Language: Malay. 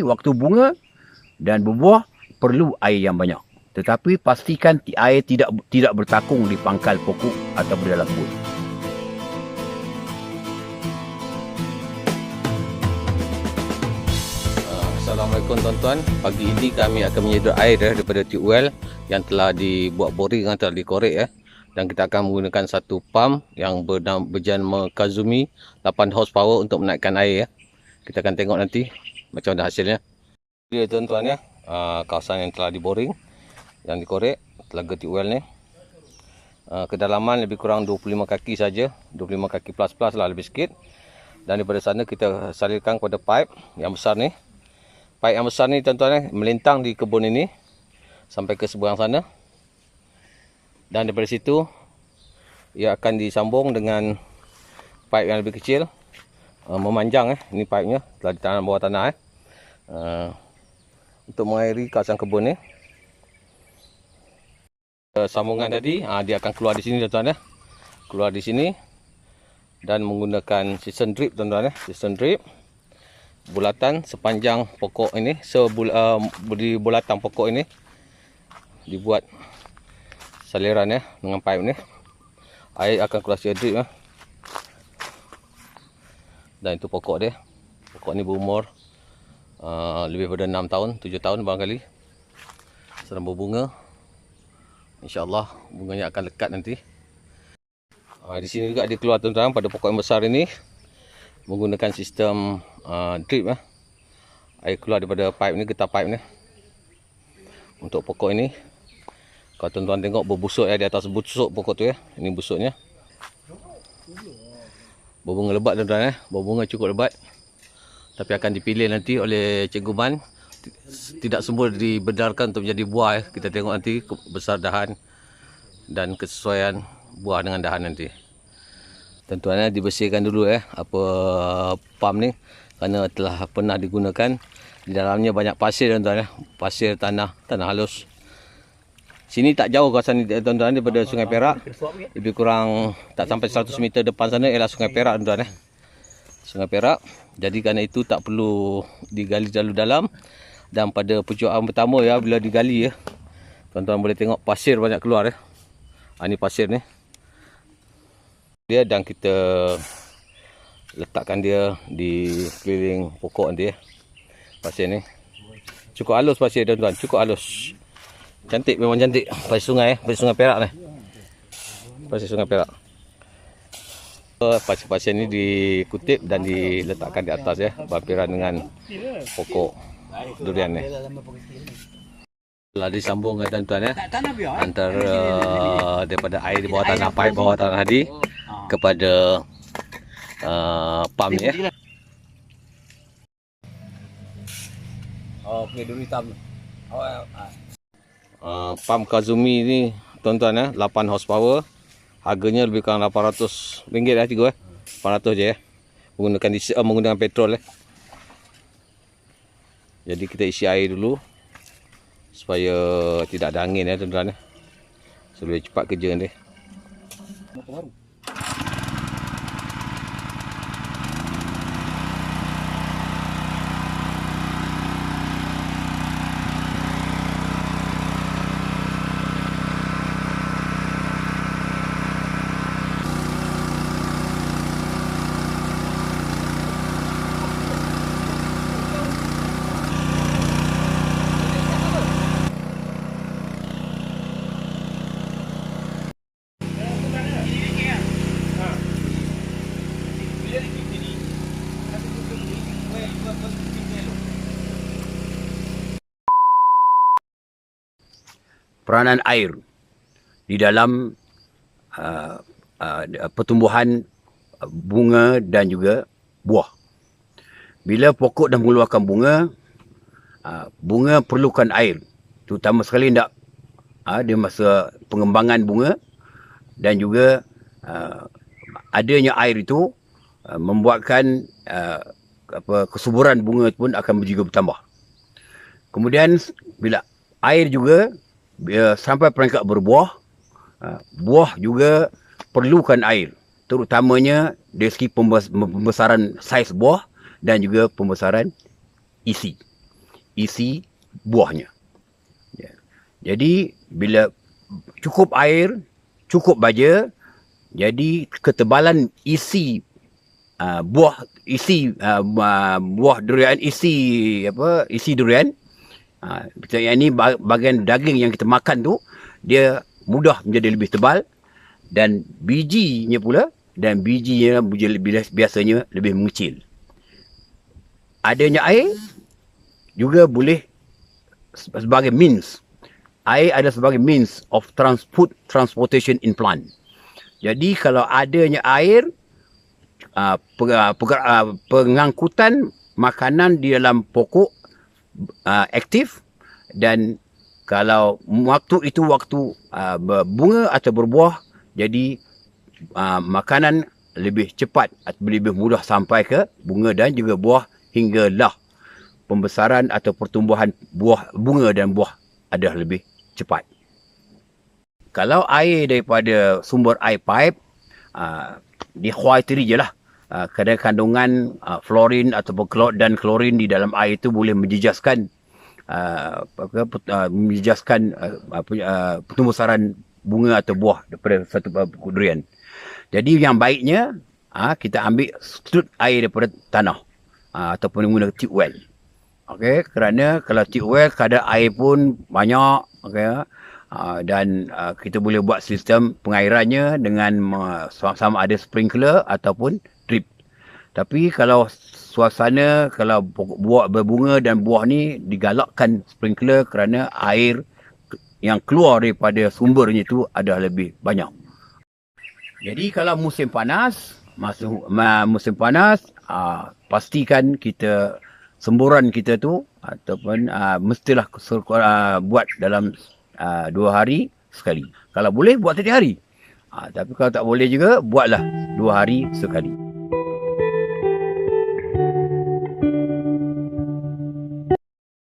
Tetapi waktu bunga dan berbuah perlu air yang banyak. Tetapi pastikan air tidak bertakung di pangkal pokok atau di dalam kebun. Assalamualaikum tuan-tuan. Pagi ini kami akan menyedot air daripada tube well yang telah dibuat boring atau telah dikorek dan kita akan menggunakan satu pump yang berjenama Kazumi 8 horsepower untuk menaikkan air Kita akan tengok nanti macam mana hasilnya. Dia tuan-tuan kawasan yang telah diboring, yang dikorek telaga tube well ni. Kedalaman lebih kurang 25 kaki saja, 25 kaki plus lah, lebih sikit. Dan daripada sana kita salurkan kepada pipe yang besar ni. Pipe yang besar ni tuan-tuan melintang di kebun ini sampai ke seberang sana. Dan daripada situ ia akan disambung dengan pipe yang lebih kecil, memanjang ini pipe-nya telah ditanam bawah tanah untuk mengairi kawasan kebun ni. Sambungan tadi dia akan keluar di sini tuan-tuan keluar di sini dan menggunakan sistem drip tuan-tuan sistem drip bulatan sepanjang pokok ini, di bulatan pokok ini dibuat saliran dengan pipe ni. Air akan keluar secara drip dan itu pokok dia. Pokok ni berumur lebih daripada 6 tahun, 7 tahun barangkali. Sedang berbunga. InsyaAllah bunganya akan lekat nanti. Di sini juga dia keluar tuan-tuan pada pokok yang besar ini menggunakan sistem drip Air keluar daripada pipe ni, getah pipe ni untuk pokok ini. Kalau tuan-tuan tengok berbusuk di atas busuk pokok tu Ini busuknya. Berbunga lebat tuan-tuan berbunga cukup lebat. Tapi akan dipilih nanti oleh Cikgu Man. Tidak semua dibenarkan untuk menjadi buah Kita tengok nanti besar dahan dan kesesuaian buah dengan dahan nanti. Tuan-tuan dibersihkan dulu apa pump ni kerana telah pernah digunakan. Di dalamnya banyak pasir tuan-tuan pasir tanah halus. Sini tak jauh kawasan ni tuan-tuan daripada Sungai Perak. Lebih kurang tak sampai 100 meter depan sana ialah Sungai Perak tuan-tuan Sungai Perak. Jadi kerana itu tak perlu digali terlalu dalam. Dan pada pucuan pertama bila digali tuan-tuan boleh tengok pasir banyak keluar Ini pasir ni. Dia dan kita letakkan dia di keliling pokok nanti pasir ni. Cukup halus pasir tuan-tuan, cukup halus. Cantik, memang cantik. Pasir sungai pasir Sungai Perak ni. Pasir Sungai Perak. Pasir-pasir ni dikutip dan diletakkan di atas berhampiran dengan pokok durian ni. Telah disambung tuan-tuan antara daripada air di bawah tanah, pipe bawah tanah tadi kepada pump ni okey, duri hitam. Pump Kazumi ni tuan-tuan 8 horsepower. Harganya lebih kurang RM800 cikgu 800 je menggunakan diesel, menggunakan petrol Jadi kita isi air dulu supaya tidak ada angin tuan-tuan supaya cepat kerja ni. Peranan air di dalam pertumbuhan bunga dan juga buah. Bila pokok dah mengeluarkan bunga, bunga perlukan air, terutama sekali di masa pengembangan bunga, dan juga adanya air itu membuatkan kesuburan bunga pun akan juga bertambah. Kemudian bila air juga sampai peringkat berbuah, buah juga perlukan air, terutamanya dari segi pembesaran saiz buah dan juga pembesaran isi. isi buahnya. Ya. Jadi bila cukup air, cukup baja, jadi ketebalan isi buah durian, isi durian, yang ini bahagian daging yang kita makan tu, dia mudah menjadi lebih tebal, dan bijinya biasanya lebih mengecil. Adanya air juga boleh sebagai means. Air ada sebagai means of transportation in plant. Jadi kalau adanya air, pengangkutan makanan di dalam pokok aktif, dan kalau waktu itu berbunga atau berbuah, jadi makanan lebih cepat atau lebih mudah sampai ke bunga dan juga buah, hinggalah pembesaran atau pertumbuhan bunga dan buah ada lebih cepat. Kalau air daripada sumber air pipe, dikhawatiri je lah kadar kandungan fluorin ataupun klorin di dalam air itu boleh menjejaskan pertumbuhan bunga atau buah daripada satu pokok durian. Jadi yang baiknya kita ambil sudut air daripada tanah ataupun menggunakan tube well. Okey, kerana kalau tube well kadar air pun banyak, okey, dan kita boleh buat sistem pengairannya dengan sama ada sprinkler ataupun drip. Tapi kalau suasana, kalau buah berbunga dan buah ni digalakkan sprinkler kerana air yang keluar daripada sumbernya itu adalah lebih banyak. Jadi kalau musim panas, pastikan kita semburan kita tu ataupun mestilah buat dalam 2 hari sekali. Kalau boleh buat setiap hari. Tapi kalau tak boleh juga, buatlah 2 hari sekali.